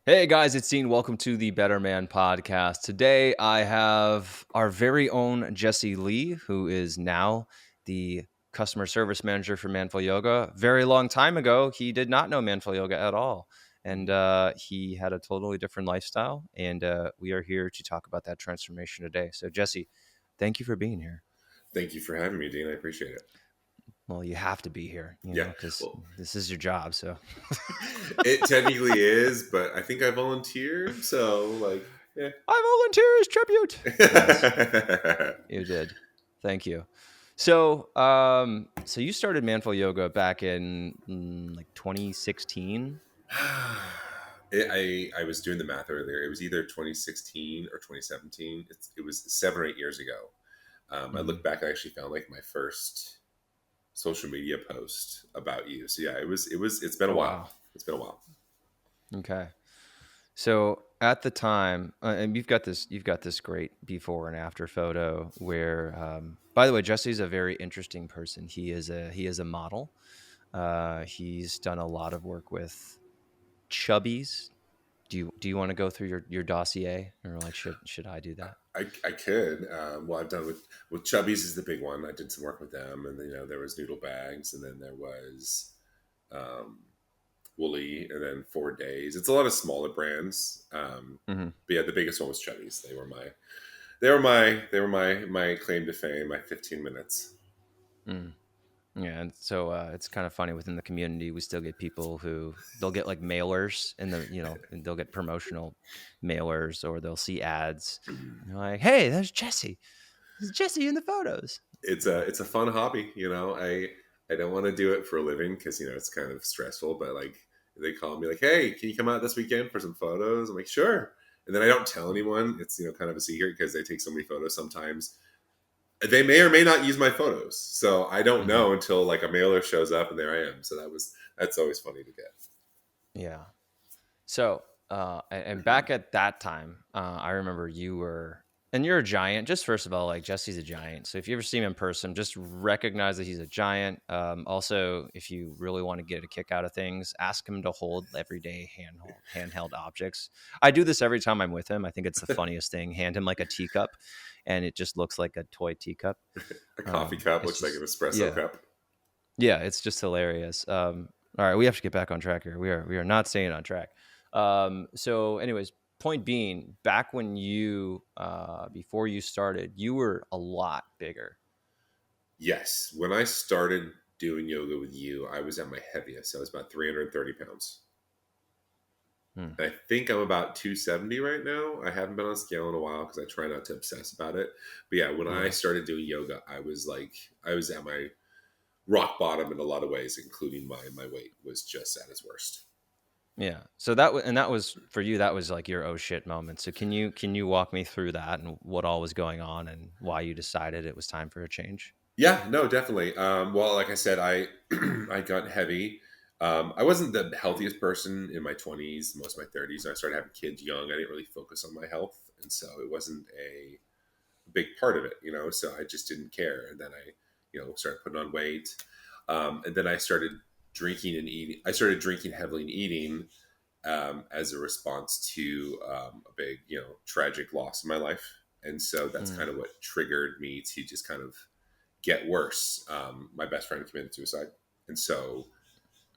Hey guys, it's Dean. Welcome to the Better Man podcast. Today I have our very own Jesse Lee, who is now the customer service manager for Manful Yoga. Very long time ago, he did not know Manful Yoga at all. And he had a totally different lifestyle. And we are here to talk about that transformation today. So, Jesse, thank you for being here. Thank you for having me, Dean. I appreciate it. Well, you have to be here, Yeah, because well, this is your job. So, it technically is, but I think I volunteered, so yeah. I volunteer as tribute. Yes. You did. Thank you. So you started Manful Yoga back in like 2016. I was doing the math earlier. It was either 2016 or 2017. It was 7 or 8 years ago. I Mm. looked back. I actually found like my first social media post about you. So yeah, it's been a Oh while. wow. It's been a while. Okay. So at the time, and you've got this great before and after photo where, by the way, Jesse's a very interesting person. He is a model. He's done a lot of work with chubbies. Do you want to go through your dossier, or like should I do that? I could. Well, I've done with Chubbies is the big one. I did some work with them, and there was Noodle Bags, and then there was um, Woolly, and then 4 Days. It's a lot of smaller brands. Hmm. But yeah, the biggest one was Chubbies. They were my claim to fame. My 15 minutes. Yeah, and so it's kind of funny within the community. We still get people who they'll get like mailers and they'll get promotional mailers, or they'll see ads. And they're like, "Hey, there's Jesse. There's Jesse in the photos." It's a fun hobby. I don't want to do it for a living because it's kind of stressful. But like they call me like, hey, can you come out this weekend for some photos? I'm like, sure. And then I don't tell anyone. It's kind of a secret because they take so many photos sometimes. They may or may not use my photos, so I don't Hmm. know until like a mailer shows up and there I am. So that's always funny to get. Yeah. So, and back at that time, I remember you were, and you're a giant. Just first of all, like Jesse's a giant. So if you ever see him in person, just recognize that he's a giant. Also, if you really want to get a kick out of things, ask him to hold everyday handheld objects. I do this every time I'm with him. I think it's the funniest thing. Hand him like a teacup, and it just looks like a toy teacup. A coffee cup It's looks like an just espresso yeah, cup. yeah. It's just hilarious. All right, we have to get back on track here. We are not staying on track. So, anyways, point being, back when you before you started, you were a lot bigger. Yes, when I started doing yoga with you, I was at my heaviest. I was about 330 pounds. Hmm. I think I'm about 270 right now. I haven't been on scale in a while because I try not to obsess about it. But yeah, when I Yeah, started doing yoga, I was at my rock bottom in a lot of ways, including my weight was just at its worst. yeah. So that was for you. That was like your oh shit moment. So can you walk me through that and what all was going on and why you decided it was time for a change? Yeah, no, definitely. Well, like I said, I I got heavy. I wasn't the healthiest person in my 20s, most of my 30s. I started having kids young. I didn't really focus on my health, and so it wasn't a big part of it. So I just didn't care. And then I, started putting on weight, and then I started drinking and eating. I started drinking heavily and eating as a response to a big, tragic loss in my life. And so that's Mm, kind of what triggered me to just kind of get worse. My best friend committed suicide, and so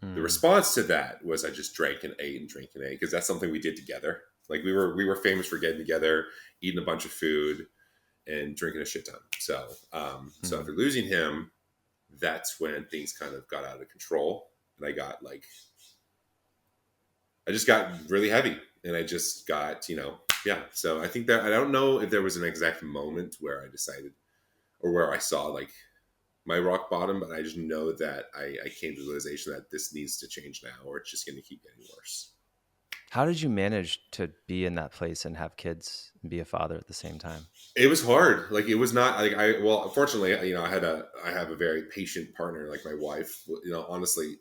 the mm, response to that was I just drank and ate and drank and ate because that's something we did together. Like we were famous for getting together, eating a bunch of food, and drinking a shit ton. So mm, after losing him, that's when things kind of got out of control, and I just got really heavy, and I just got yeah. So I think that I don't know if there was an exact moment where I decided or where I saw like my rock bottom, but I just know that I came to the realization that this needs to change now, or it's just going to keep getting worse. How did you manage to be in that place and have kids and be a father at the same time? It was hard. Like it was not like well, fortunately, I have a very patient partner like my wife. Honestly,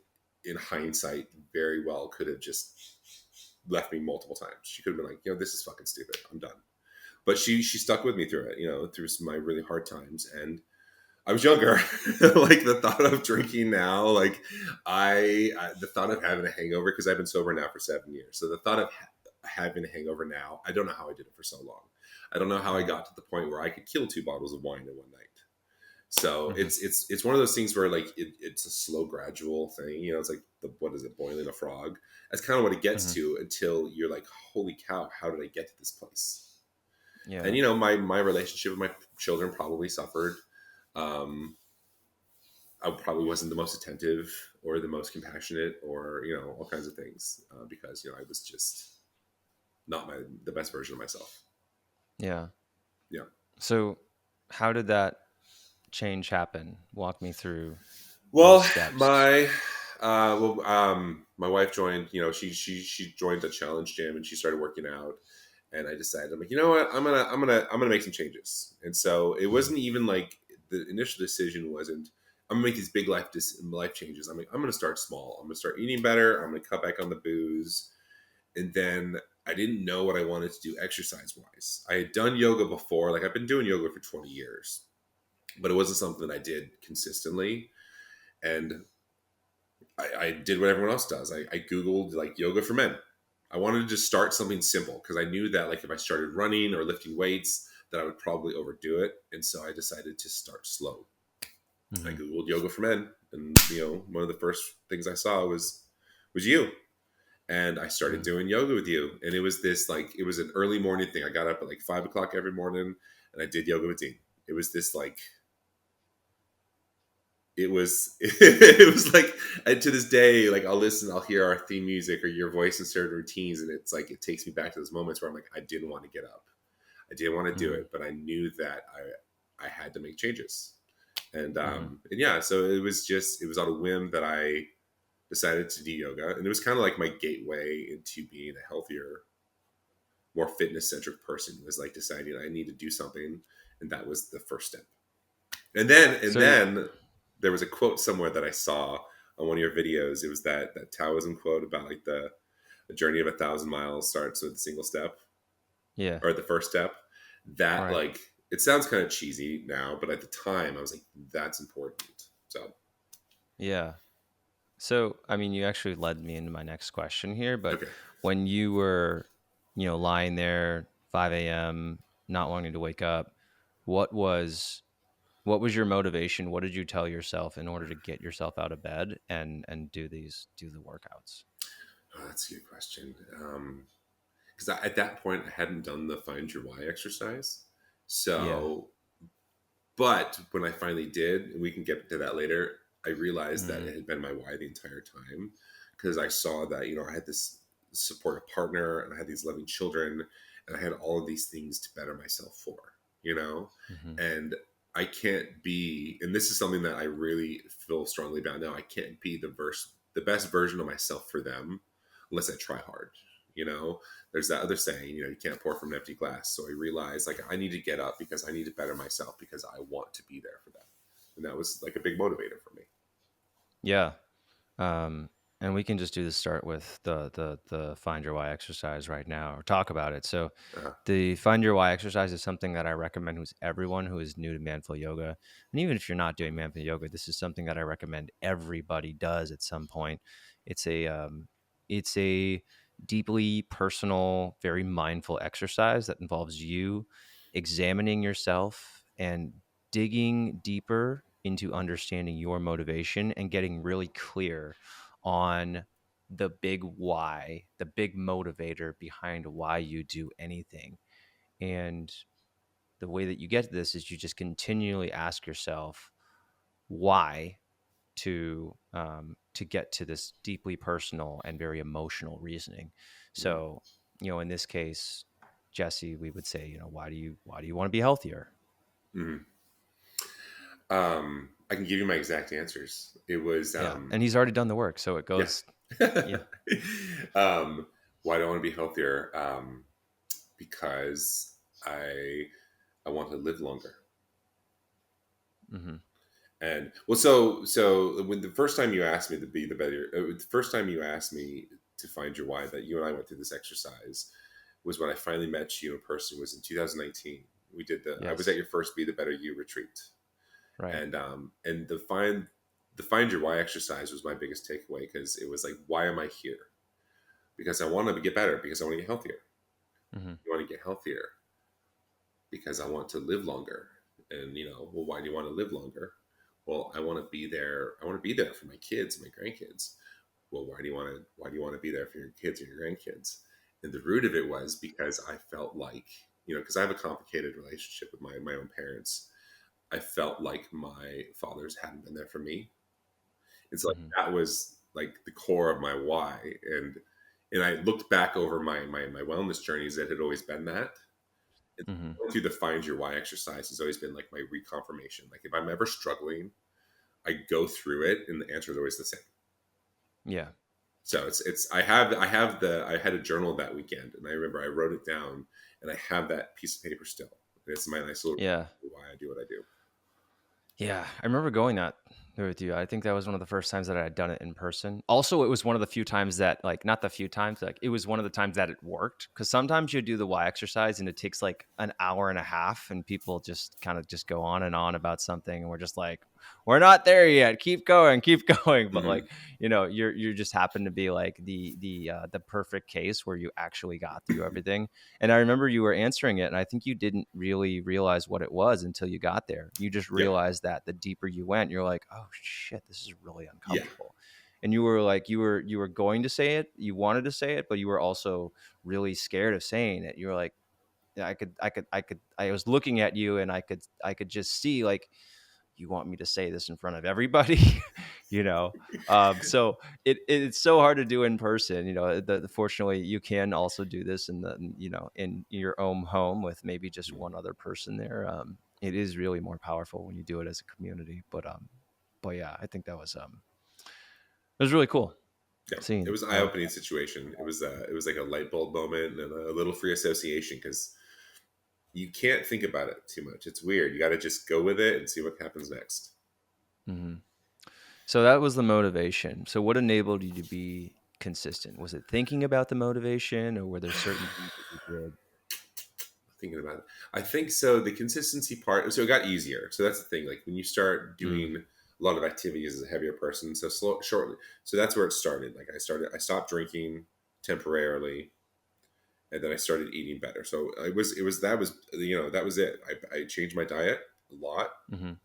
in hindsight, very well could have just left me multiple times. She could have been like, this is fucking stupid. I'm done. But she stuck with me through it. Through some of my really hard times, and I was younger. Like the thought of drinking now, like the thought of having a hangover because I've been sober now for 7 years. So the thought of having a hangover now. I don't know how I did it for so long. I don't know how I got to the point where I could kill 2 bottles of wine in one night. So Hmm. it's one of those things where like it's a slow, gradual thing. You know, it's like what is it, boiling a frog? That's kind of what it gets Hmm. to until you're like, holy cow, how did I get to this place? And Yeah. my relationship with my children probably suffered. Um, I probably wasn't the most attentive or the most compassionate or all kinds of things because I was just not the best version of myself. Yeah. Yeah. So, how did that change happen? Walk me through those Well, steps. my wife joined. She joined the challenge gym and she started working out. And I decided, I'm like, you know what, I'm gonna make some changes. And so it Hmm. wasn't even like the initial decision wasn't I'm gonna make these big life changes. I'm like, I'm gonna start small. I'm gonna start eating better. I'm gonna cut back on the booze. And then I didn't know what I wanted to do exercise wise. I had done yoga before, like I've been doing yoga for 20 years, but it wasn't something that I did consistently. And I did what everyone else does. I Googled like yoga for men. I wanted to just start something simple because I knew that like if I started running or lifting weights, that I would probably overdo it. And so I decided to start slow. I Hmm. Googled yoga for men, and one of the first things I saw was you. And I started Hmm. doing yoga with you. And it was this like it was an early morning thing. I got up at like 5 o'clock every morning and I did yoga with Dean. It was this like it was it was like, and to this day, like I'll hear our theme music or your voice in certain routines, and it's like it takes me back to those moments where I'm like, I didn't want to get up, I didn't want to do Hmm. it, but I knew that I had to make changes. And Hmm. and yeah, so it was on a whim that I decided to do yoga, and it was kind of like my gateway into being a healthier, more fitness centric person, was like deciding I need to do something, and that was the first step. And So, then there was a quote somewhere that I saw on one of your videos. It was that Taoism quote about like the journey of 1,000 miles starts with a single step, yeah, or the first step. That right. like it sounds kind of cheesy now, but at the time I was like, that's important. So Yeah. So, I mean, you actually led me into my next question here, but okay. when you were, lying there 5 a.m., not wanting to wake up, what was what was your motivation? What did you tell yourself in order to get yourself out of bed and do the workouts? Oh, that's a good question. Because at that point I hadn't done the find your why exercise. Yeah. So but when I finally did, and we can get to that later, I realized that Hmm. it had been my why the entire time, because I saw that I had this supportive partner and I had these loving children and I had all of these things to better myself for, you know, Hmm. and I can't be, and this is something that I really feel strongly about now. I can't be the best version of myself for them unless I try hard, you know. There's that other saying, you can't pour from an empty glass. So I realized like I need to get up because I need to better myself because I want to be there for them. And that was like a big motivator for me. Yeah. Um, and we can just do the start with the find your why exercise right now, or talk about it. So, Uh-huh. the find your why exercise is something that I recommend who's everyone who is new to manful yoga, and even if you're not doing manful yoga, this is something that I recommend everybody does at some point. It's a deeply personal, very mindful exercise that involves you examining yourself and digging deeper into understanding your motivation and getting really clear on the big why, the big motivator behind why you do anything. And the way that you get to this is you just continually ask yourself why to get to this deeply personal and very emotional reasoning. Mm-hmm. So, in this case, Jesse, we would say, why do you want to be healthier? Mm-hmm. I can give you my exact answers. It was Yeah, and he's already done the work, so it yeah. goes. Yeah. um, why do I want to be healthier? Because I I want to live longer. Hmm. And well, so when the first time you asked me to be the better, the first time you asked me to find your why, that you and I went through this exercise, was when I finally met you in person. Was in 2019. We did I was at Yes. your first Be the Better You retreat, Right. and the find your why exercise was my biggest takeaway because it was like, why am I here? because I want to get better, because I want to get healthier. Mhm. You want to get healthier because I want to live longer. And well, why do you want to live longer? Well, I want to be there. I want to be there for my kids and my grandkids. Well, why do you want to be there for your kids or your grandkids? And the root of it was because I felt like, because I have a complicated relationship with my own parents. I felt like my fathers hadn't been there for me. It's like Mhm. that was like the core of my why. And I looked back over my wellness journeys that had always been that. And Mhm. going through the find your why exercise has always been like my reconfirmation. Like if I'm ever struggling, I go through it and the answer is always the same. Yeah. So I had a journal that weekend and I remember I wrote it down and I have that piece of paper still. And it's my nice little Yeah. why I do what I do. Yeah, I remember going that there with you. I think that was one of the first times that I had done it in person. Also, it was one of the few times that, like, not the few times, like, it was one of the times that it worked. Because sometimes you do the Y exercise and it takes like an hour and a half, and people just kind of just go on and on about something, and we're just like, we're not there yet. Keep going, keep going. But Hmm. like, you just happen to be like the perfect case where you actually got through everything. And I remember you were answering it, and I think you didn't really realize what it was until you got there. You just Yeah. realized that the deeper you went, you're like, "Oh shit, this is really Yeah. uncomfortable." And you were like, you were going to say it, you wanted to say it, but you were also really scared of saying it. You were like, yeah, I was looking at you, and I could just see like you want me to say this in front of everybody, you know. So it's so hard to do in person. Fortunately, you can also do this in your own home with maybe just one other person there. It is really more powerful when you do it as a community. But yeah, I think it was really cool Yeah. It seeing. was an eye-opening situation. It was like a light bulb moment and a little free association because you can't think about it too much. It's weird. You got to just go with it and see what happens next. Mhm. So that was the motivation. So what enabled you to be consistent? Was it thinking about the motivation, or were there certain things that you did? Thinking about it, I think so. The consistency part, so it got easier. So that's the thing. Like when you start Mm, doing a lot of activities as a heavier person, so shortly. So that's where it started. Like I stopped drinking temporarily, and then I started eating better. So that was it. I changed my diet a lot, mhm,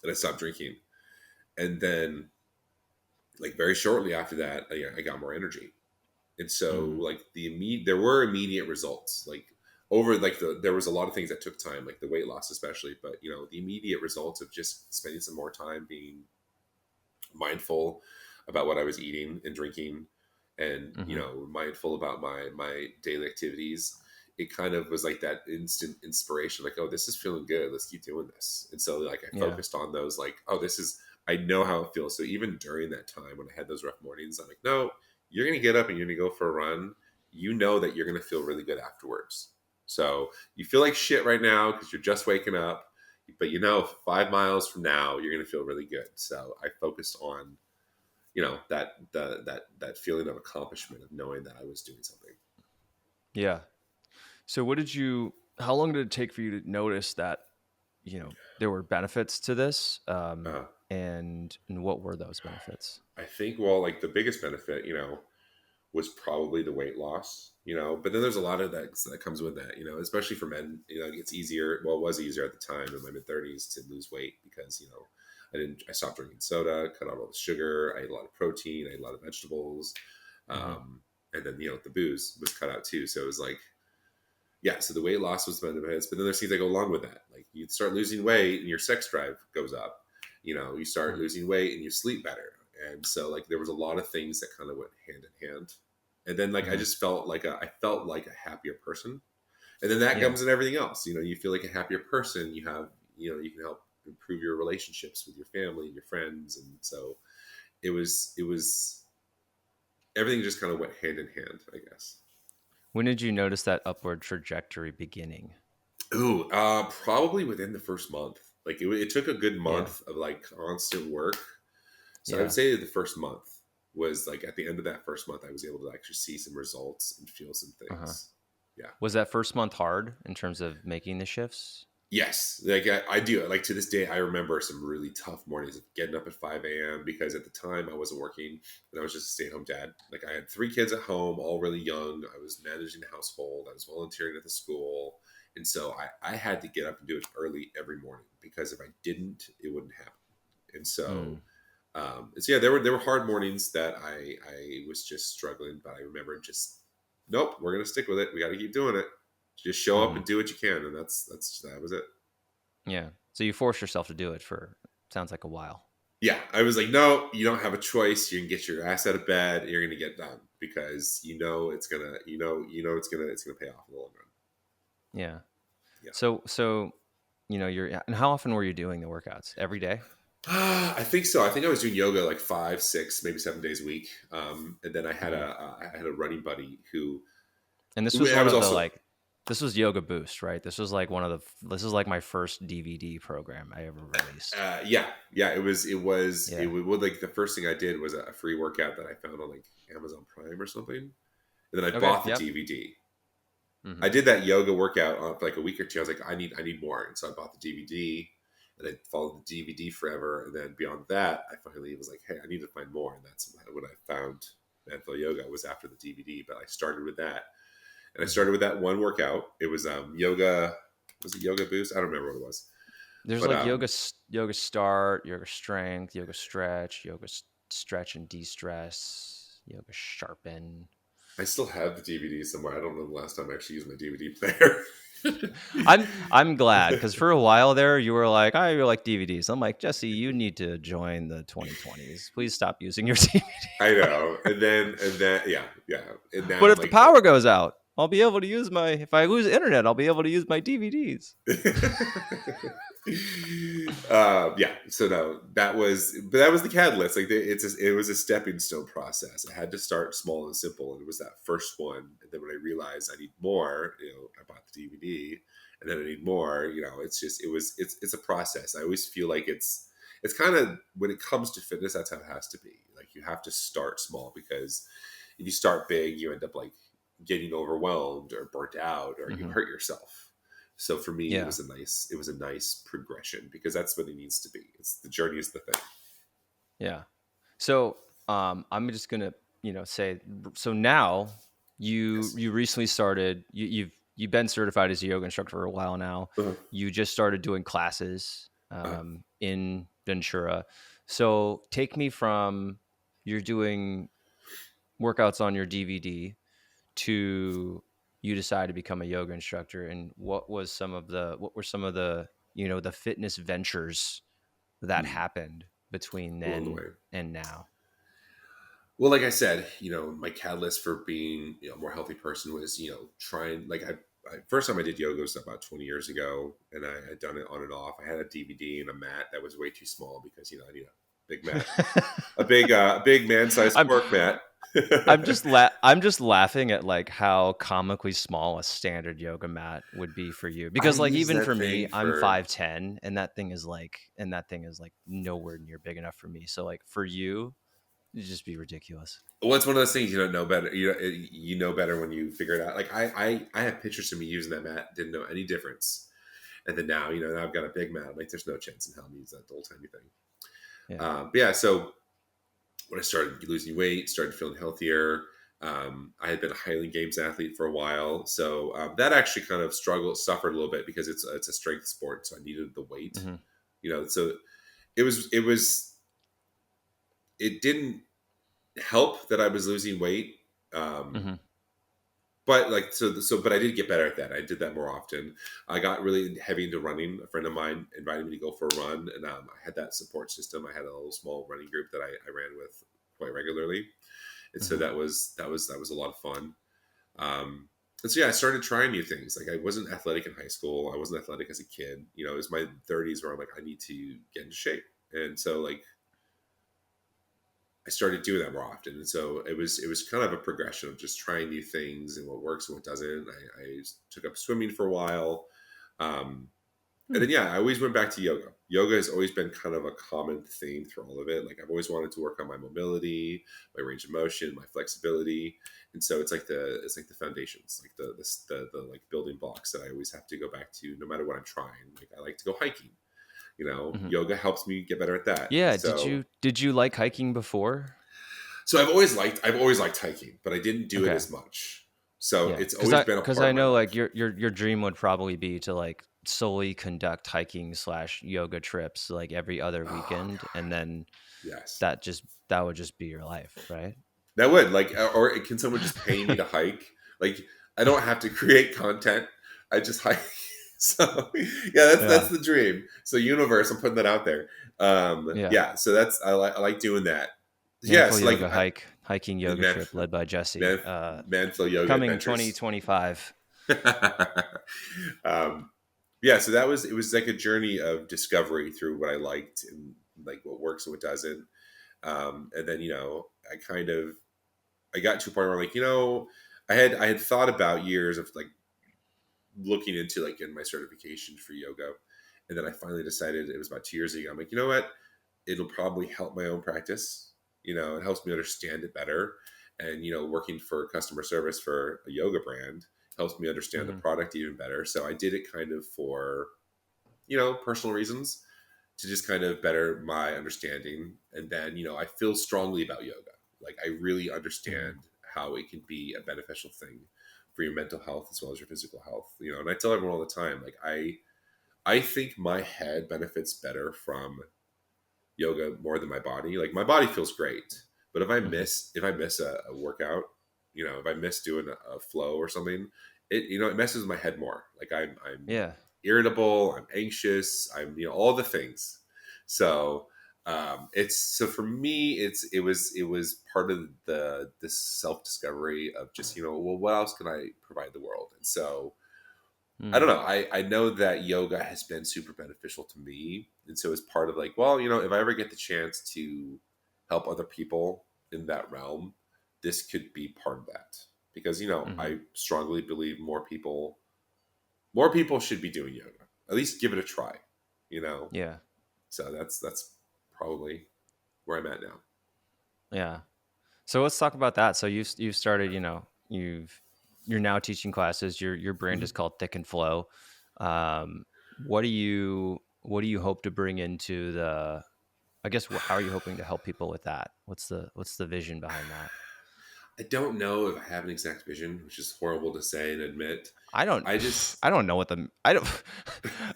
and I stopped drinking, and then like very shortly after that, I got more energy. And so mm, like there were immediate results like over like there was a lot of things that took time, like the weight loss especially, but the immediate results of just spending some more time being mindful about what I was eating and drinking, and mhm. mindful about my daily activities. It kind of was like that instant inspiration, like, oh, this is feeling good, let's keep doing this. And so like I Yeah. focused on those, like, oh, this is, I know how it feels. So even during that time when I had those rough mornings, I'm like, no, you're gonna get up and you're gonna go for a run. You know that you're gonna feel really good afterwards. So you feel like shit right now because you're just waking up, but 5 miles from now you're going to feel really good. So I focused on that feeling of accomplishment of knowing that I was doing something. Yeah. So how long did it take for you to notice that, there were benefits to this? uh, And what were those benefits? I think, well, like the biggest benefit was probably the weight loss, but then there's a lot of that comes with that, especially for men. It's easier, well, it was easier at the time in my mid-30s to lose weight because I stopped drinking soda, cut out all the sugar, I ate a lot of protein, I ate a lot of vegetables, Mhm. and then the booze was cut out too. So it was like, yeah, so the weight loss was the benefits, but then there's things that go along with that. Like you start losing weight and your sex drive goes up. You start Mhm. losing weight and you sleep better. And so like there was a lot of things that kind of went hand in hand. And then like I Mhm. just felt like a happier person. And then that Yeah. comes in everything else. You feel like a happier person. You can help improve your relationships with your family and your friends. And so it was everything just kind of went hand in hand, I guess. When did you notice that upward trajectory beginning? Ooh, probably within the first month. Like it took a good Yeah. month of like constant work. So I would Yeah. say the first month was like at the end of that first month, I was able to actually see some results and feel some Uh-huh. things. Yeah. Was that first month hard in terms of making the shifts? Yes, like I do. Like to this day, I remember some really tough mornings of getting up at 5 a.m. because at the time I wasn't working and I was just a stay-at-home dad. Like I had 3 kids at home, all really young. I was managing the household. I was volunteering at the school, and so I had to get up and do it early every morning because if I didn't, it wouldn't happen. And so, Mm, yeah, there were hard mornings that I was just struggling, but I remember just nope, we're gonna stick with it. We got to keep doing it. Just show up hmm and do what you can, and that was it. Yeah. So you force yourself to do it for sounds like a while. Yeah, I was like, no, you don't have a choice. You can get your ass out of bed. You're gonna get done because it's gonna pay off in the long run. Yeah. Yeah. So you're and how often were you doing the workouts? Every day? I think so. I think I was doing yoga like 5, 6, maybe 7 days a week. And then hmm I had a running buddy who And this was I one was of the also like this was Yoga Boost, right? This was like one of the this is like my first DVD program I ever released. yeah, it Yeah. was well, like the first thing I did was a free workout that I found on like Amazon Prime or something, and then I Okay. bought the Yep. DVD. I hmm did that yoga workout for like a week or two. I was like, I need more, and so I bought the DVD, and I followed the DVD forever. And then beyond that, I finally was like, hey, I need to find more, and that's when I found Manful Yoga was after the DVD. But I started with that, and I hmm started with that one workout. It was yoga. Was it Yoga Boost? I don't remember what it was, There's but like yoga start, yoga strength, yoga stretch, stretch and de-stress, yoga sharpen. I still have the DVD somewhere. I don't know the last time I actually used my DVD player. I'm glad because for a while there you were like, I like DVDs. I'm like, Jesse, you need to join the 2020s. Please stop using your DVD I know, player. and then yeah, and now But I'm if the like, power goes out, I'll be able to use my. If I lose internet, I'll be able to use my DVDs. yeah. So no, that was the catalyst. Like it was a stepping stone process. I had to start small and simple, and it was that first one. And then when I realized I need more, I bought the DVD, and then I need more. It's a process. I always feel like it's kind of when it comes to fitness, that's how it has to be. Like you have to start small because if you start big, you end up like getting overwhelmed or burnt out, or you hmm hurt yourself. So for me, Yeah, it was a nice progression because that's what it needs to be. It's the journey is the thing. yeah. So I'm just gonna say so now Yes. you recently started you've been certified as a yoga instructor for a while now. Uh-huh. You just started doing classes Uh, in Ventura. So take me from you're doing workouts on your DVD to you decide to become a yoga instructor, and what were some of the the fitness ventures that happened between along the then way. and now. Well, like I said, my catalyst for being a more healthy person was trying like first time I did yoga was about 20 years ago, and I had done it on and off. I had a DVD and a mat that was way too small because I need a big mat, a big man sized I'm cork mat. I'm just laughing at like how comically small a standard yoga mat would be for you, I because like use even that for me, thing I'm for 5'10", and that thing is like nowhere near big enough for me. So like for you, it'd just be ridiculous. well, it's one of those things you don't know better. You know better when you figure it out. Like I have pictures of me using that mat, didn't know any difference, and then now now I've got a big mat. I'm like, there's no chance in hell I'm use that old timey thing. Yeah. But yeah, so when I started losing weight, started feeling healthier. I had been a Highland Games athlete for a while, so that actually kind of suffered a little bit because it's a strength sport, so I needed the weight. hmm So it didn't help that I was losing weight. Um, hmm but like but I did get better at that. I did that more often. I got really heavy into running. A friend of mine invited me to go for a run, and I had that support system. I had a little small running group that I ran with quite regularly, and so hmm that was a lot of fun. And so yeah, I started trying new things. Like I wasn't athletic in high school. I wasn't athletic as a kid. It was my 30s where I'm like, I need to get into shape, and so like I started doing that more often. And so it was kind of a progression of just trying new things and what works and what doesn't. I took up swimming for a while. Um, And Hmm. then yeah, I always went back to yoga. Yoga has always been kind of a common theme through all of it. Like I've always wanted to work on my mobility, my range of motion, my flexibility, and so it's like the foundations, like the like building blocks that I always have to go back to, no matter what I'm trying. Like I like to go hiking. Hmm. Yoga helps me get better at that, and Yeah. so Did you like hiking before? I've always liked hiking, but I didn't do it Okay. as much. So Yeah, it's always been a because part I of my know like life. your dream would probably be to like solely conduct hiking slash yoga trips like every other Oh weekend, and God, then yes. that would just be your life, right? That would like, or can someone just pay me to hike? Like, I don't have to create content. I just hike. So yeah, that's Yeah, the dream. So universe, I'm putting that out there. yeah. Yeah, so I like doing that. Manful Yes, like yoga hiking yoga man, trip led by Jesse. man, Manflo Yoga Coming Adventures. 2025. um, yeah, so that was it was like a journey of discovery through what I liked and like what works and what doesn't. And then I got to a point where like I had thought about years of like looking into like getting my certification for yoga, and then I finally decided it was about 2 years ago. I'm like, you know what? It'll probably help my own practice. It helps me understand it better, and working for customer service for a yoga brand helps me understand the Hmm. product even better. So I did it kind of for personal reasons to just kind of better my understanding. And then, I feel strongly about yoga. Like I really Hmm. understand how it can be a beneficial thing for your mental health as well as your physical health. And I tell everyone all the time, like I think my head benefits better from yoga more than my body. Like my body feels great, but Hmm. if I miss a workout, if I miss doing a flow or something, it messes with my head more. Like I'm Yeah. irritable, I'm anxious, I'm all the things. So it's so for me it was part of the this self discovery of just well, what else can I provide the world? And so I don't Mm. know. I know that yoga has been super beneficial to me. And so it's part of like, well, if I ever get the chance to help other people in that realm, this could be part of that. Because, Hmm. I strongly believe more people should be doing yoga. At least give it a try, you know. Yeah. So that's probably where I'm at now. Yeah. So let's talk about that. So you've started, you're now teaching classes. Your brand is Mhm. called Thick and Flow. What do you hope to bring into the? I guess how are you hoping to help people with that? What's the vision behind that? I don't know if I have an exact vision, which is horrible to say and admit. I don't I just I don't know what the I don't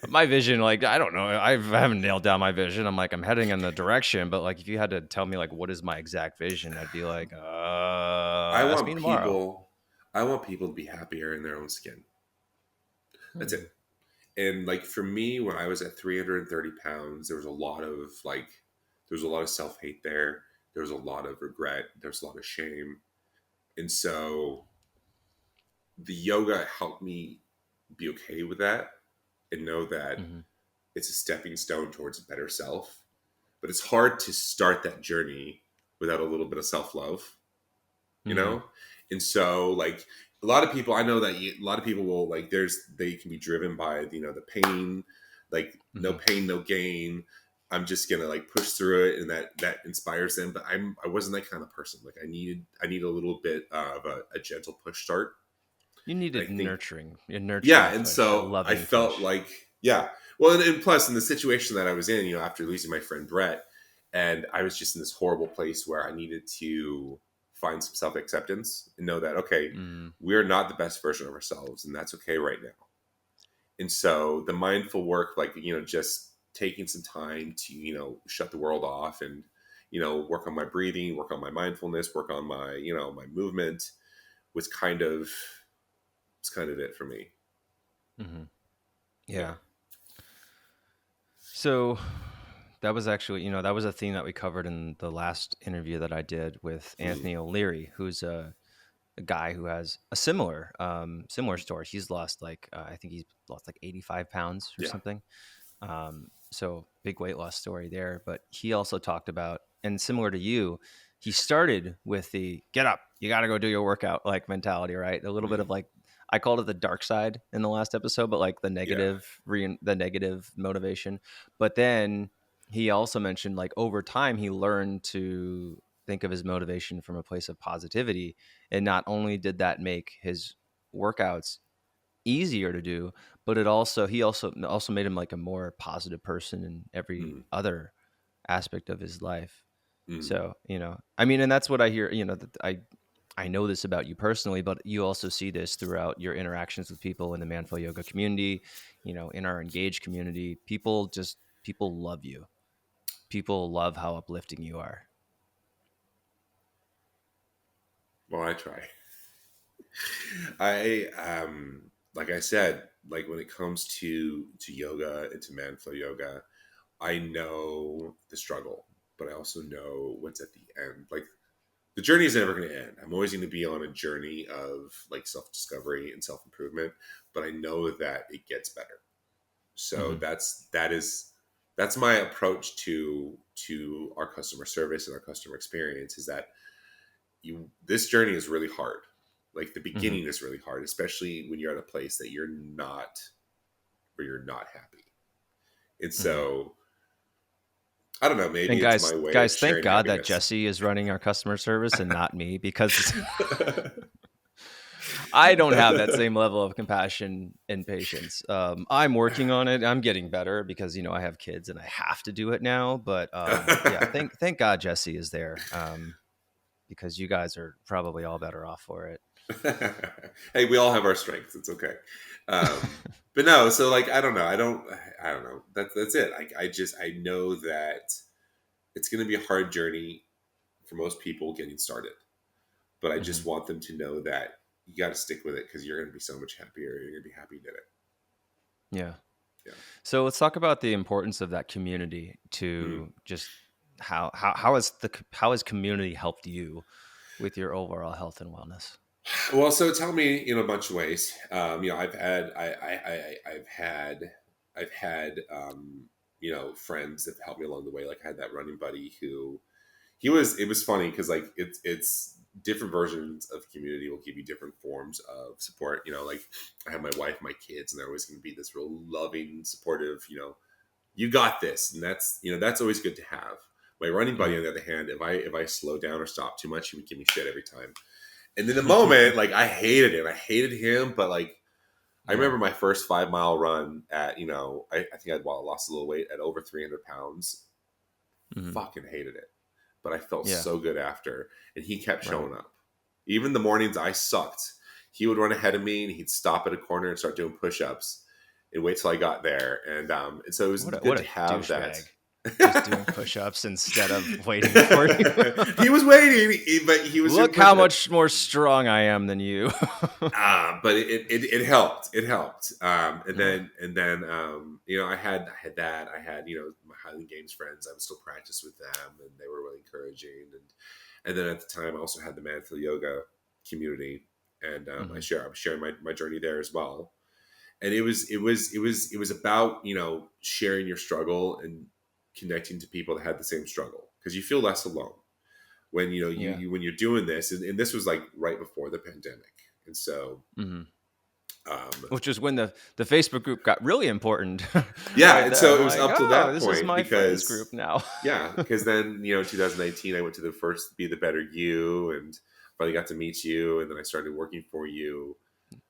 my vision, like, I don't know. I haven't nailed down my vision. I'm heading in the direction, but like if you had to tell me like what is my exact vision, I'd be like, I ask me want tomorrow. people I want people to be happier in their own skin. That's it. Hmm. And like for me, when I was at 330 pounds, there was a lot of self hate there. There was a lot of regret. There's a lot of shame. And so the yoga helped me be okay with that and know that Hmm. it's a stepping stone towards a better self. But it's hard to start that journey without a little bit of self love, you Hmm. know? And so, like, a lot of people, I know that a lot of people will, like, they can be driven by, the pain, like, no Hmm. pain, no gain. I'm just gonna like push through it, and that inspires them. But I wasn't that kind of person. Like I need a little bit of a gentle push start. You And I needed think nurturing, a nurturing yeah, and push, a so I loving felt push. like yeah. Well, and plus in the situation that I was in, after losing my friend Brett, and I was just in this horrible place where I needed to find some self acceptance and know that okay, Mm. we're not the best version of ourselves, and that's okay right now. And so the mindful work, like just taking some time to shut the world off and work on my breathing, work on my mindfulness, work on my my movement was kind of it for me. Hmm. Yeah. Yeah. So that was actually, that was a theme that we covered in the last interview that I did with Mm. Anthony O'Leary, who's a guy who has a similar story. He's lost like I think he's lost like 85 pounds or Yeah. something. So big weight loss story there. But he also talked about, and similar to you, he started with the get up, you got to go do your workout like mentality, right? A little bit Mm. of like, I called it the dark side in the last episode, but like the Yeah. the negative motivation. But then he also mentioned like over time he learned to think of his motivation from a place of positivity, and not only did that make his workouts easier to do, but he also made him like a more positive person in every Mm, other aspect of his life. mm, So, I mean, and that's what I hear, that I know this about you personally, but you also see this throughout your interactions with people in the Manful Yoga community, in our engaged community. People love you. People love how uplifting you are. well, I try. I like I said, like when it comes to yoga and to man flow yoga, I know the struggle, but I also know what's at the end. Like the journey is never going to end. I'm always going to be on a journey of like self discovery and self improvement, but I know that it gets better. So Hmm. that's my approach to our customer service and our customer experience is that this journey is really hard. Like the Hmm. beginning is really hard, especially when you're at a place that you're not happy. And Hmm. so I don't know, maybe And it's my way of guys, thank sharing God that happiness. Jesse is running our customer service and not me, because I don't have that same level of compassion and patience. I'm working on it. I'm getting better because I have kids and I have to do it now. But yeah, thank God Jesse is there, because you guys are probably all better off for it. Hey, we all have our strengths. It's okay. But no, so like I don't know. That's it. I know that it's going to be a hard journey for most people getting started, but I just Hmm. want them to know that you got to stick with it because you're going to be so much happier. You're going to be happy you did it. Yeah. Yeah. So let's talk about the importance of that community Mm. to just how has community helped you with your overall health and wellness? Well, so tell me in a bunch of ways. I've had friends that helped me along the way. Like I had that running buddy who it was funny because like it's different versions of community will give you different forms of support. Like I have my wife, my kids, and they're always going to be this real loving, supportive. You got this, and that's always good to have. My running buddy, Hmm. on the other hand, if I slow down or stop too much, he would give me shit every time. And in the moment, like I hated it. I hated him, but like I Yeah. remember my first 5 mile run at I think I'd lost a little weight at over 300 pounds. Hmm. Fucking hated it, but I felt Yeah. so good after, and he kept Right. showing up. Even the mornings I sucked, he would run ahead of me and he'd stop at a corner and start doing push-ups and wait till I got there. And so it was good What to a have that. douchebag. Just doing push-ups instead of waiting for you. He was waiting, but he was doing Look how push-ups. much more strong I am than you. But it helped. It helped. And Yeah. then I had that. I had my Highland Games friends. I would still practice with them, and they were really encouraging. And then at the time, I also had the Manfield Yoga community, and Hmm. I was sharing my journey there as well. And it was about sharing your struggle and connecting to people that had the same struggle because you feel less alone when Yeah. when you're doing this, and this was like right before the pandemic, and so Hmm. um, Which is when the Facebook group got really important, yeah, right and there. so I'm it was like, up till oh, that this is point my friends group because now. yeah, because then 2019 I went to the first Be the Better You and finally got to meet you, and then I started working for you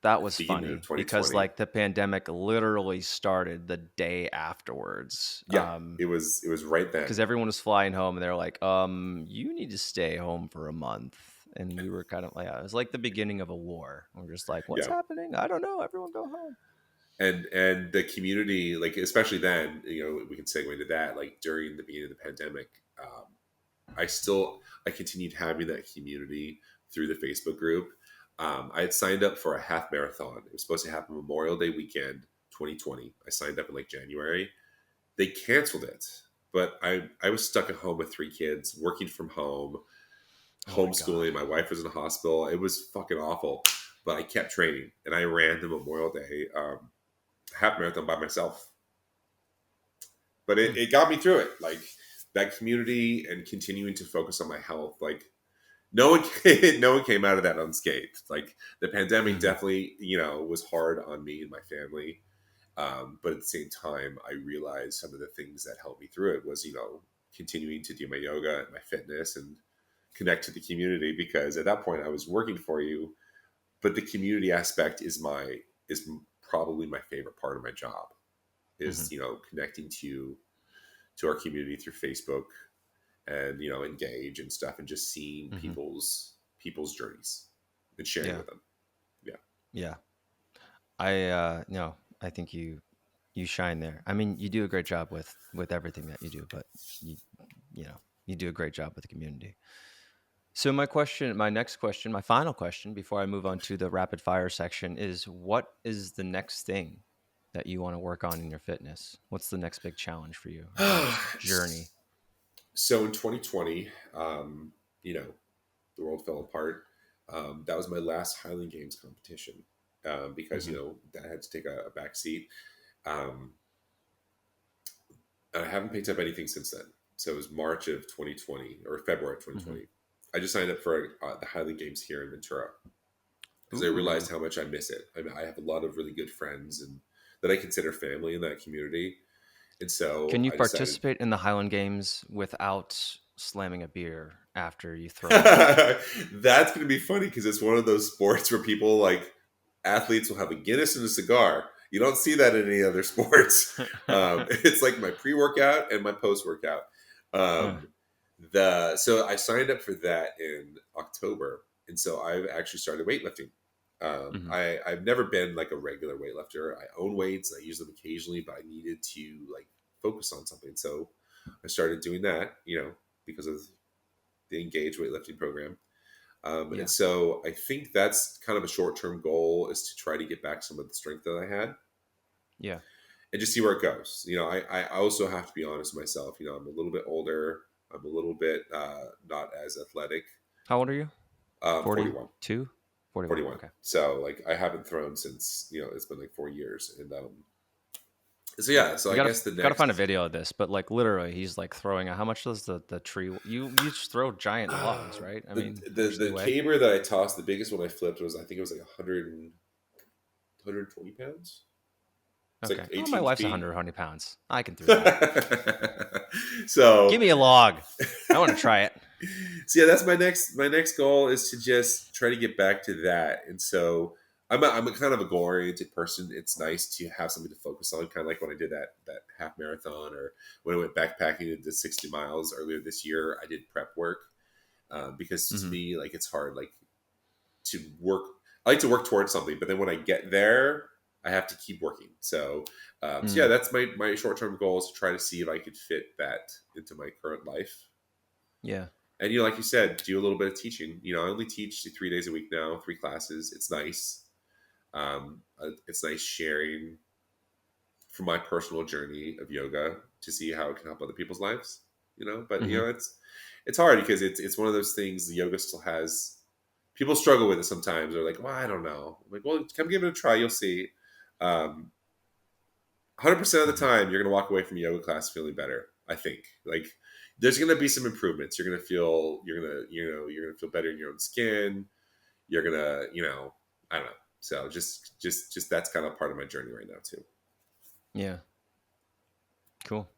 That at the was beginning of funny because 2020. like the pandemic literally started the day afterwards. Yeah, it was right Because then. everyone was flying home and they're like, you need to stay home for a month. And we were kind of like, yeah, it was like the beginning of a war. We're just like, what's Yeah, happening? I don't know. Everyone go home. and the community, like especially then, we can segue into that. Like during the beginning of the pandemic, I continued having that community through the Facebook group. I had signed up for a half marathon. It was supposed to happen Memorial Day weekend, 2020. I signed up in like January. They canceled it, but I was stuck at home with three kids, working from home, Oh my God. homeschooling. My wife was in the hospital. It was fucking awful, but I kept training and I ran the Memorial Day half marathon by myself. But it got me through it. Like that community and continuing to focus on my health, like no one came out of that unscathed. Like the pandemic Hmm. definitely, was hard on me and my family. But at the same time, I realized some of the things that helped me through it was, continuing to do my yoga and my fitness and connect to the community, because at that point I was working for you, but the community aspect is probably my favorite part of my job, Hmm. is, connecting to our community through Facebook, and, engage and stuff, and just seeing Hmm. people's journeys and sharing Yeah. with them. Yeah. Yeah. I no, I think you shine there. I mean, you do a great job with everything that you do, but you you know, you do a great job with the community. So my next question, my final question before I move on to the rapid fire section is what is the next thing that you want to work on in your fitness? What's the next big challenge for you or the next journey? So in 2020, the world fell apart. That was my last Highland Games competition, because, Hmm. that had to take a back seat. Um, and I haven't picked up anything since then. So it was March of 2020 or February of Hmm. 2020. I just signed up for the Highland Games here in Ventura, because I Ooh. realized how much I miss it. I mean, I have a lot of really good friends and that I consider family in that community. And Can so you I decided participate in the Highland Games without slamming a beer after you throw it? that's going to be funny, because it's one of those sports where people, like, athletes will have a Guinness and a cigar. You don't see that in any other sports. It's like my pre-workout and my post-workout. Uh, Um, the So I signed up for that in October, and so I've actually started weightlifting. mhm. I've never been like a regular weightlifter. I own weights. I use them occasionally, but I needed to, like, focus on something. So I started doing that, because of the Engage weightlifting program. And Yeah. so I think that's kind of a short term goal, is to try to get back some of the strength that I had Yeah. and just see where it goes. I also have to be honest with myself. I'm a little bit older. I'm a little bit not as athletic. How old are you? 41. 42? 41. 41. Okay. So, like, I haven't thrown since, it's been like 4 years. And so, Yeah. yeah, so We I gotta guess the gotta find a next. video of this, but like literally he's like throwing how much does the tree you just throw giant logs, right? I The, mean, how the much do they the weigh? caber that I tossed, the biggest one I flipped was, I think it was like 120 pounds. It's like Okay. Oh, my 18 wife's feet. 100 pounds. I can do that. Give so me a log. I want to try it. so yeah, that's my next goal, is to just try to get back to that. And so I'm a kind of a goal oriented person. It's nice to have something to focus on, kind of like when I did that half marathon, or when I went backpacking and did 60 miles earlier this year. I did prep work, because to Hmm. me, like, it's hard, like, to work. I like to work towards something, but then when I get there, I have to keep working. So yeah, Mm. that's my short term goal, is to try to see if I could fit that into my current life. Yeah. And, like you said, do a little bit of teaching. I only teach 3 days a week now, 3 classes. It's nice. It's nice sharing from my personal journey of yoga to see how it can help other people's lives. But, Hmm. it's hard, because it's one of those things. The yoga still has people struggle with it sometimes. They're like, well, I don't know. I'm like, well, come give it a try. You'll see. 100% of the Hmm. time, you're going to walk away from a yoga class feeling better. I think, like, there's going to be some improvements. You're going to feel better in your own skin. You're going to, I don't know. So just that's kind of part of my journey right now too. Yeah. Cool.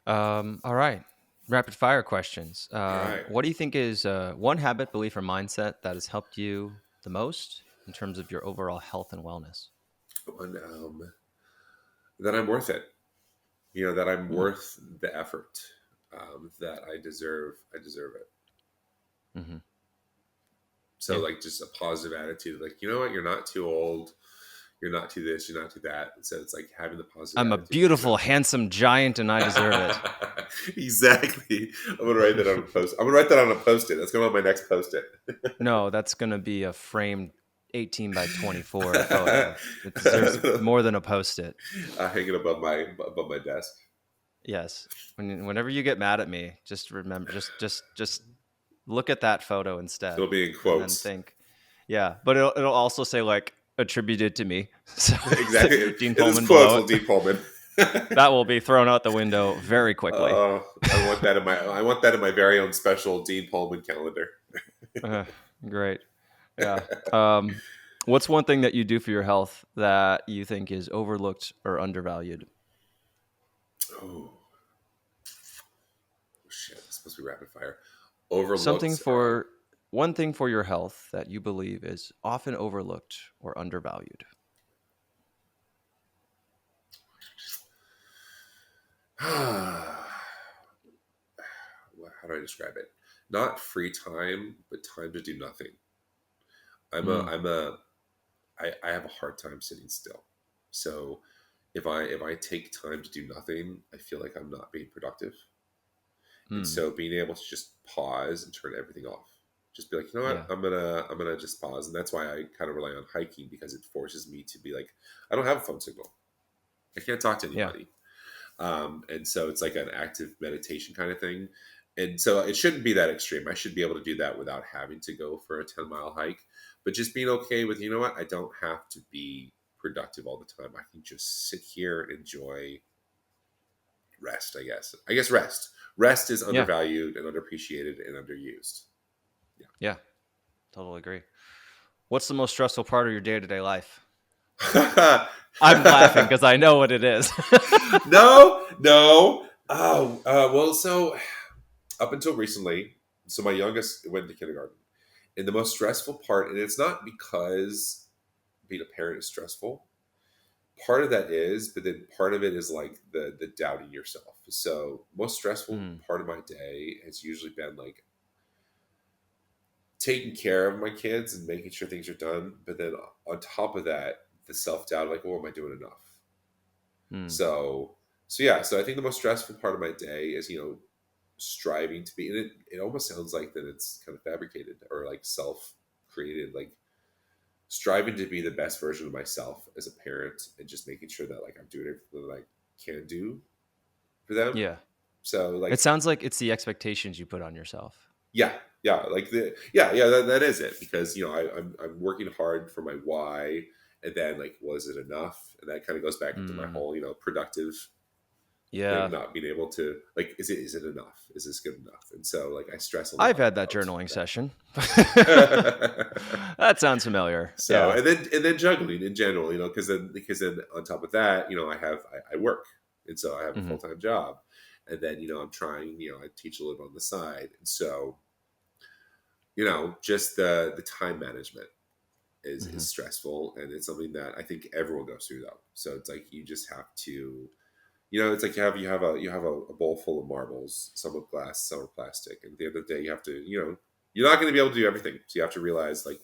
All right. Rapid fire questions. All right. What do you think is one habit, belief, or mindset that has helped you the most in terms of your overall health and wellness? And, that I'm worth it. That I'm Mm. worth the effort. That I deserve. I deserve it. Hmm. So, Yeah. like, just a positive attitude, like, you know what, you're not too old, you're not too this, you're not too that. And so it's like having the positive I'm a attitude, beautiful, handsome giant, and I deserve it. exactly. I'm gonna write that on a post. I'm gonna write that on a post-it. That's gonna be my next post-it. No, that's going to be a framed 18 by 24 photo. It deserves more than a post-it. I hang it above my desk. Yes. Whenever you get mad at me, just remember, just look at that photo It'll instead, be in and then quotes. think, yeah. But it'll also say like attributed to me. So Exactly. Dean It is Pullman quotes below with it. Dean Pullman. That will be thrown out the window very quickly. I want that in my very own special Dean Pullman calendar. Uh, great. Yeah. Um, what's one thing that you do for your health that you think is overlooked or undervalued? Oh shit! It's supposed to be rapid fire. Overlooked Something or for One thing for your health that you believe is often overlooked or undervalued. how do I describe it? Not free time, but time to do nothing. Mm, I have a hard time sitting still. So if I take time to do nothing, I feel like I'm not being productive. And mm, so being able to just pause and turn everything off. Just be like, you know what, yeah. I'm gonna just pause. And that's why I kind of rely on hiking because it forces me to be like, I don't have a phone signal. I can't talk to Yeah. anybody. And so it's like an active meditation kind of thing. And so it shouldn't be that extreme. I should be able to do that without having to go for a 10-mile hike, but just being okay with, you know what, I don't have to be productive all the time. I can just sit here and enjoy rest, I guess. I guess rest is Yeah. undervalued and underappreciated and underused. Yeah. Totally agree. What's the most stressful part of your day to day life? Yeah. I'm laughing because I know what it is. No, no. Oh, well, so up until recently, so my youngest went to kindergarten. And the most stressful part, and it's not because being a parent is stressful. Part of that is, but then part of it is like the doubting yourself. So most stressful Mm, part of my day has usually been like taking care of my kids and making sure things are done. But then on top of that, the self doubt, like, well, am I doing enough? mm, So so yeah, so I think the most stressful part of my day is, striving to be, and it almost sounds like that it's kind of fabricated or like self created, like striving to be the best version of myself as a parent and just making sure that like I'm doing everything that I can do for them. yeah. So It like sounds like it's the expectations you put on yourself. yeah, yeah, like that is it because I'm working hard for my why, and then like was it enough? And that kind of goes back into my Mm, whole productive thing, yeah. not being able to like is it enough? Is this good enough? And so like I stress a I've lot had that about journaling that. session. That sounds familiar. So Yeah. and then juggling in general, because then on top of that, I work, and so I have a full Hmm. time job, and then I'm trying, I teach a little bit on the side, and so just the time management is Hmm. stressful, and it's something that I think everyone goes through though. So it's like you just have to, it's like you have a bowl full of marbles, some of glass, some are plastic, and at the end of the day, you have to, you're not going to be able to do everything. So you have to realize like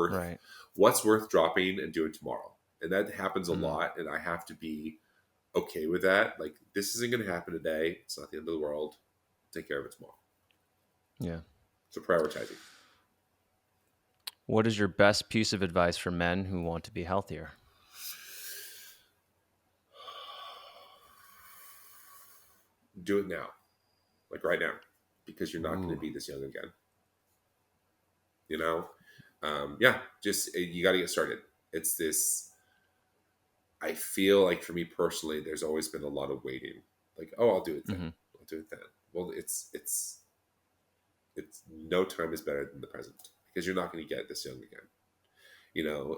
Right. what's worth dropping and doing tomorrow, and that happens a Mm, lot, and I have to be okay with that. Like this isn't going to happen today. It's not the end of the world. Take care of it tomorrow. yeah. So prioritizing. What is your best piece of advice for men who want to be healthier? Do it now, like right now, because you're not going to Ooh. be this young again. You know, yeah, just you got to get started. It's this. I feel like for me personally, there's always been a lot of waiting. Like, oh, I'll do it then. Hmm. I'll do it then. Well, it's no time is better than the present because you're not going to get this young again.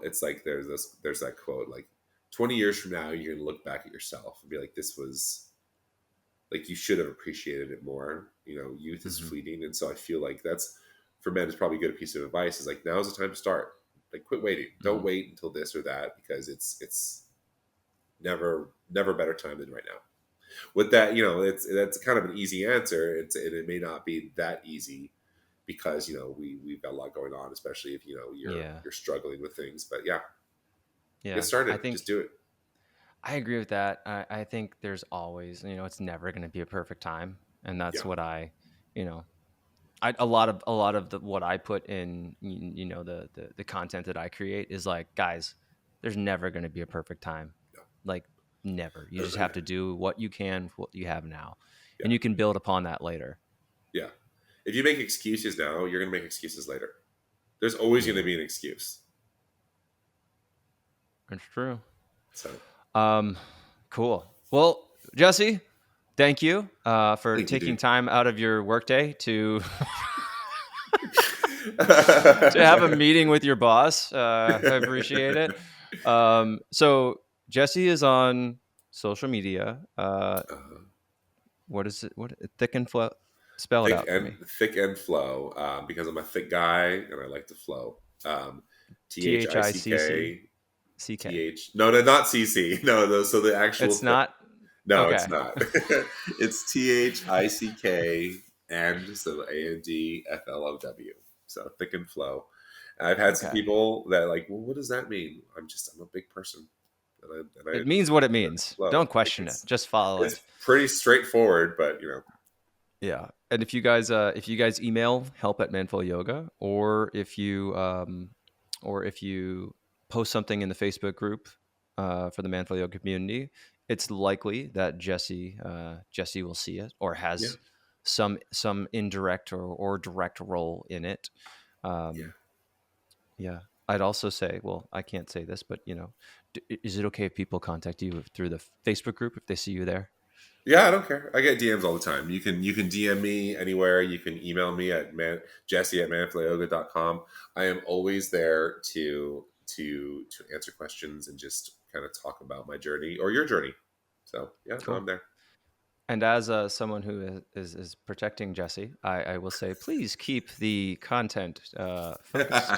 It's like there's that quote like 20 years from now you're going to look back at yourself and be like, this was like you should have appreciated it more. Youth is Hmm. fleeting, and so I feel like that's for men is probably a good piece of advice. Is like now's the time to start. Like quit waiting. Don't Hmm. wait until this or that because it's never a better time than right now. With that, that's kind of an easy answer. It may not be that easy because we've got a lot going on, especially if you're Yeah. you're struggling with things. But yeah, get Yeah. started. Just do it. I agree with that. I think there's always, it's never going to be a perfect time. And that's Yeah, what you know, a lot of what I put in, the content that I create is like, guys, there's never going to be a perfect time. Like never. You just have to do what you can with what you have now, yeah, and you can build upon that later. yeah. If you make excuses now, you're gonna make excuses later. There's always gonna Yeah, be an excuse. it's true. So Um, cool. Well, Jesse, thank you for thank you, taking dude. time out of your workday to to have a meeting with your boss. I appreciate it. So Jesse is on social media. What is it? What thick and flow? Spell it out for me. Thick and flow, because I'm a thick guy and I like to flow. T H I C C Thick C K. th. No, no, not cc. No, so the actual It's not no, it's okay. not. It's thick and so ANDFLOW. So thick and flow. And I've had some Okay. people that like, well, what does that mean? I'm a big person, and I It means what it means. flow. Don't Like question it. Just follow it's it. pretty straightforward, but Yeah. And if you guys email help at Manful Yoga, or if you post something in the Facebook group for the Manful Yoga community, it's likely that Jesse will see it or yeah, has some indirect or direct role in it. yeah. Um, yeah. I'd also say, well, I can't say this, but is it okay if people contact you through the Facebook group if they see you there? Yeah, I don't care. I get DMs all the time. You can DM me anywhere. You can email me at jesse at manflayoga.com. I am always there to answer questions and just kind of talk about my journey or your journey. So yeah, no, Cool. I'm there. And as someone who is protecting Jesse, I will say, please keep the content focused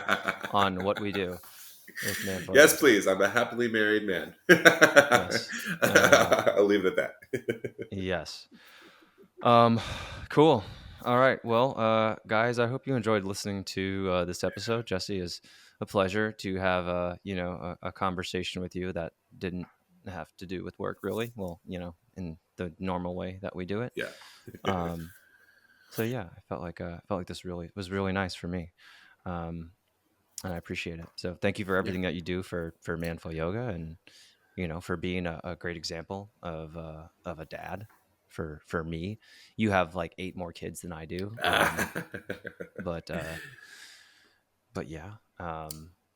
on what we do with Manful Yes, Yoga. please. I'm a happily married man. Yes. I'll leave it at that. Yes. Um, cool. All right. Well, guys, I hope you enjoyed listening to this episode. Jesse, is a pleasure to have a conversation with you that didn't have to do with work, really. Well, in the normal way that we do it. Yeah. Um, so yeah, I felt like this really was really nice for me, um, and I appreciate it. So thank you for Yeah. everything that you do for Manful Yoga, and for being a great example of a dad for me. You have like 8 more kids than I do, but yeah.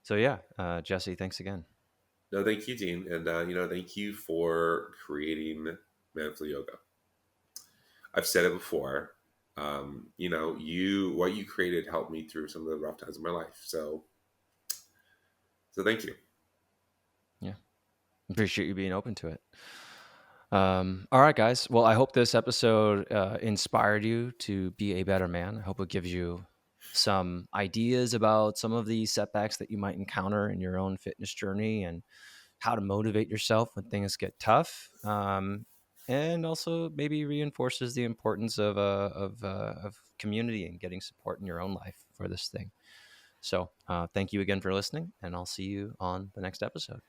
So yeah, Jesse, thanks again. No, thank you, Dean, and thank you for creating Manful Yoga. I've said it before. You what you created helped me through some of the rough times of my life. So thank you. Yeah, appreciate you being open to it. All right, guys. Well, I hope this episode inspired you to be a better man. I hope it gives you some ideas about some of the setbacks that you might encounter in your own fitness journey and how to motivate yourself when things get tough. And also maybe reinforces the importance of community and getting support in your own life for this thing. So thank you again for listening, and I'll see you on the next episode.